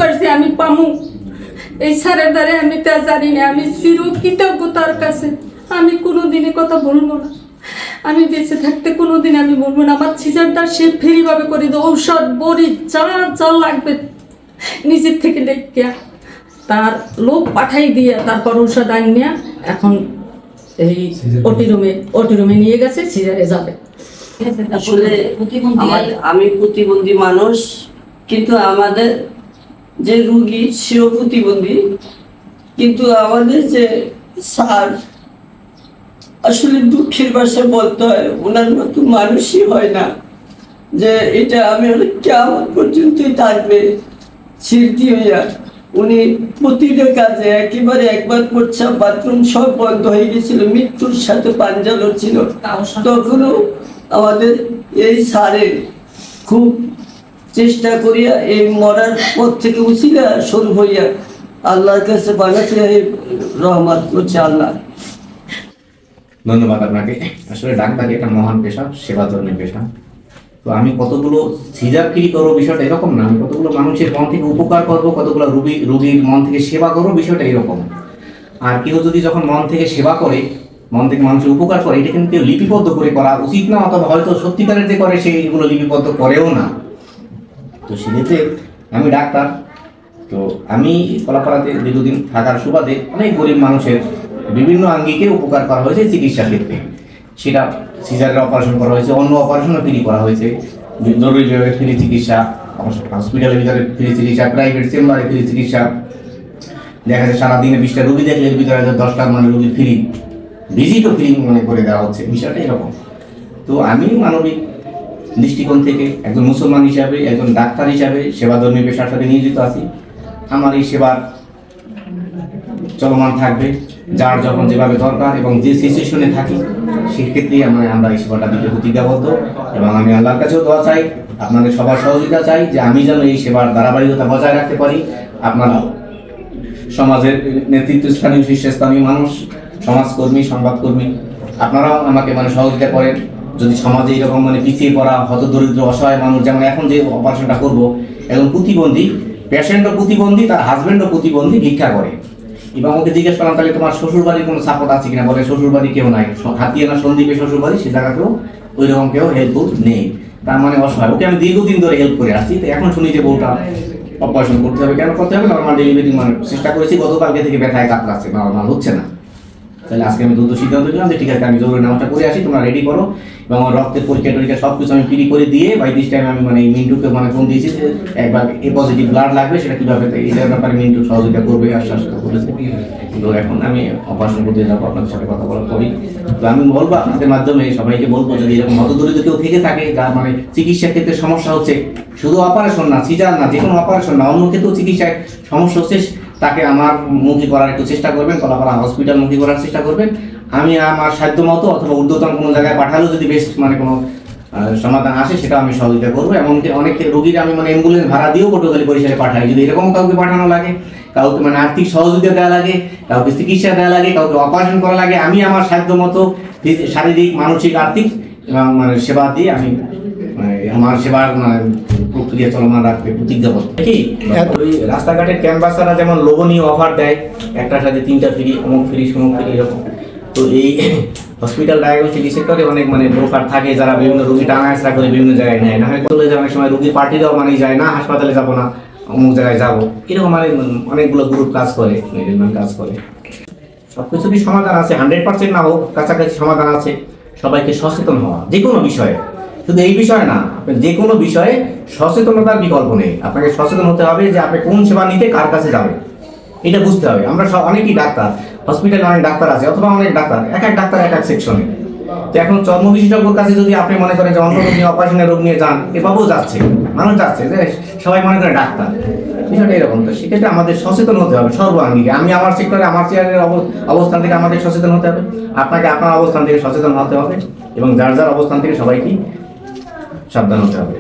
পারছি আমি পামু। এই স্যারের দ্বারে আমি তা জানি না। আমি চিরকৃতজ্ঞ তার কাছে। আমি কোনোদিনই কথা বলবো না। আমি বেঁচে থাকতে কোনোদিন আমি বলবো না। আমার সিজারটা সে ফ্রিভাবে করে দেয়, ঔষধ বড়ি যা যা লাগবে নিজের থেকে লেখিয়া তার লোক পাঠাই দিয়ে তারপর ঔষধ আনিয়া এখন এই ওটি রুমে নিয়ে গেছে, সিজারে যাবে। আসলে আমি প্রতিবন্ধী মানুষ, কিন্তু আমাদের যে রুগী সেও প্রতিবন্ধী, কিন্তু আমাদের যে স্যার আসলে দুঃখের ভাষায় বলতে হয়, ওনার মতো মানুষই হয় না। যে এটা আমি কেমন পর্যন্তই থাকবে স্মৃতি হইয়া। উনি প্রতিটা কাজে একেবারে একবার প্রস্রাব বাথরুম সব বন্ধ হয়ে গেছিল, মৃত্যুর সাথে পাঞ্জা লড়ছিল, তখনও আমাদের এই স্যারের খুব চেষ্টা করিয়া এই মরার পর থেকে উচিলা শুরু হইয়া আল্লাহর কাছে বানাতে রহমত করছে আল্লাহ। ধন্যবাদ আপনাকে। আসলে ডাক্তারি একটা মহান পেশা, সেবা ধর্মের পেশা। তো আমি কতগুলো সিজার ফ্রি করবো বিষয়টা এরকম না, আমি কতগুলো মানুষের মন থেকে উপকার করবো, কতগুলো রোগীর মন থেকে সেবা করবো, বিষয়টা এরকম। আর কেউ যদি যখন মন থেকে সেবা করে, মন থেকে মানুষের উপকার করে, এটা কিন্তু কেউ লিপিবদ্ধ করে করা উচিত না, অথবা হয়তো সত্যিকারের যে করে সেই এগুলো লিপিবদ্ধ করেও না। তো সেক্ষেত্রে আমি ডাক্তার, তো আমি কলাপাড়াতে দীর্ঘদিন থাকার সুবাদে অনেক গরিব মানুষের বিভিন্ন আঙ্গিকে উপকার করা হয়েছে চিকিৎসা ক্ষেত্রে। সেটা সিজারের অপারেশন করা হয়েছে, অন্য অপারেশনও ফ্রি করা হয়েছে, জরুরি বিভাগে ফ্রি চিকিৎসা, হসপিটালের ভিতরে ফ্রি চিকিৎসা, প্রাইভেট চেম্বারে ফ্রি চিকিৎসা। দেখা যাচ্ছে সারাদিনে 20টা রুগী দেখলে এর ভিতরে 10টা মানে রুগী ফ্রি, ভিজিটও ফ্রি মনে করে দেওয়া হচ্ছে, বিষয়টা এরকম। তো আমি মানবিক দৃষ্টিকোণ থেকে একজন মুসলমান হিসাবে, একজন ডাক্তার হিসাবে সেবাধর্মী পেশার সাথে নিয়োজিত আছি। আমার এই সেবার চলমান থাকবে, যার যখন যেভাবে দরকার এবং যে সিচুয়েশনে থাকি সেক্ষেত্রেই আমরা এই সেবাটা দিতে প্রতিজ্ঞাবদ্ধ। এবং আমি আল্লাহর কাছেও দোয়া চাই, আপনাদের সবার সহযোগিতা চাই যে আমি যেন এই সেবার ধারাবাহিকতা বজায় রাখতে পারি। আপনারা সমাজের নেতৃত্বস্থানীয় শীর্ষস্থানীয় মানুষ, সমাজকর্মী, সংবাদকর্মী, আপনারাও আমাকে সহযোগিতা করেন। যদি সমাজে এরকম পিছিয়ে পড়া, হতদরিদ্র, অসহায় মানুষ, যেমন এখন যে অপারেশনটা করবো, একজন প্রতিবন্ধী পেশেন্টও প্রতিবন্ধী, তার হাজবেন্ডও প্রতিবন্ধী, ভিক্ষা করে। এবং ওকে জিজ্ঞেস করলাম তাহলে তোমার শ্বশুরবাড়ির কোনো সাপোর্ট আছে কিনা, বলে শ্বশুরবাড়ি কেউ নাই, হাতিয়ানা সন্দ্বীপে শ্বশুরবাড়ি, সে জায়গাতেও ওই রকম কেউ হেল্পফুল নেই, তার অসহায়। ওকে আমি দীর্ঘদিন ধরে হেল্প করে আসছি। তো এখন শুনি যে বউটা অপারেশন করতে হবে। কেন করতে হবে? নর্মাল ডেলিভারি চেষ্টা করেছি, গতকালকে থেকে ব্যথায় কাতরাচ্ছে, নর্মাল হচ্ছে না। তাহলে আজকে আমি দ্রুত সিদ্ধান্ত নিলাম যে ঠিক আছে, আমি জরুরি নামাজটা করে আসি, তোমরা রেডি করো। এবং আমার রক্তের পরীক্ষা টরীক্ষা সব কিছু আমি ফ্রি করে দিয়ে বাই দিস টাইম আমি মিন্টুকে ফোন দিয়েছি যে একবার এ পজিটিভ ব্লাড লাগবে, সেটা কীভাবে, এইটার ব্যাপারে মিন্টু সহযোগিতা করবে, আশ্বাস করেছে। তো এখন আমি অপারেশন করতে যাবো, আপনাদের সাথে কথা বলার পরই। তো আমি বলবো আপনাদের মাধ্যমে সবাইকে বলবো, যদি এরকম হতদরিদ্র কেউ থেকে থাকে, যার চিকিৎসা ক্ষেত্রে সমস্যা হচ্ছে, শুধু অপারেশন না, সিজার না, যে কোনো অপারেশন না, অন্য ক্ষেত্রেও চিকিৎসায় সমস্যা হচ্ছে, তাকে আমার মুখী করার একটু চেষ্টা করবেন, কলাপাড়া হসপিটাল মুখী করার চেষ্টা করবেন। আমি আমার সাধ্য মতো অথবা ঊর্ধ্বতন কোনো জায়গায় পাঠালেও যদি বেশ কোনো সমাধান আসে, সেটা আমি সহযোগিতা করবো। এমনকি অনেক রোগীরা আমি অ্যাম্বুলেন্স ভাড়া দিয়েও পটুয়াখালী বরিশালে পাঠাই। যদি এরকম কাউকে পাঠানো লাগে, কাউকে আর্থিক সহযোগিতা দেওয়া লাগে, কাউকে চিকিৎসা দেওয়া লাগে, কাউকে অপারেশন করা লাগে, আমি আমার সাধ্য মতো শারীরিক, মানসিক, আর্থিক এবং সেবা দিয়ে আমি আমার সেবার প্রক্রিয়া চলমান রাখতে প্রতিজ্ঞাবদ্ধ। কি ওই রাস্তাঘাটের ক্যাম্পাসাররা যেমন লোভনীয় অফার দেয়, একটার সাথে 3টা ফ্রি, অমুক ফ্রি, সমুক ফ্রি, এরকম। তো এই হসপিটাল ডায়াগনস্টিক সেক্টরে অনেক ব্রোকার থাকে, যারা বিভিন্ন রোগী টানাহেঁচড়া করে বিভিন্ন জায়গায় নেয়, না হয় চলে যায়। অনেক সময় রোগীর পার্টিরাও যায় না, হাসপাতালে যাবো না, অমুক জায়গায় যাবো, এরকম অনেকগুলো গ্রুপ কাজ করে, কাজ করে। সব কিছুরই সমাধান আছে, 100% না হোক, কাছাকাছি সমাধান আছে। সবাইকে সচেতন হওয়া, যে কোনো বিষয়ে, শুধু এই বিষয়ে না, যে কোনো বিষয়ে সচেতনতার বিকল্প নেই। আপনাকে সচেতন হতে হবে যে আপনি কোন সেবা নিতে কার কাছে যাবেন, এটা বুঝতে হবে। আমরা অনেকেই ডাক্তার, হসপিটালে অনেক ডাক্তার আছে, অথবা অনেক ডাক্তার, এক ডাক্তার এক সেকশনে। তো এখন চর্ম বিশেষজ্ঞর কাছে যদি আপনি মনে করেন যে অন্য রোগ নিয়ে, অপারেশনের রোগ নিয়ে যান, এভাবেও যাচ্ছে, মানুষ যাচ্ছে, যে সবাই মনে করে ডাক্তার, বিষয়টা এরকম। তো সেক্ষেত্রে আমাদের সচেতন হতে হবে সর্বাঙ্গীকে। আমি আমার সেক্টরে, আমার চেয়ারের অবস্থান থেকে আমাকে সচেতন হতে হবে, আপনাকে আপনার অবস্থান থেকে সচেতন হতে হবে, এবং যার যার অবস্থান থেকে সবাইকে সাবধান হতে হবে।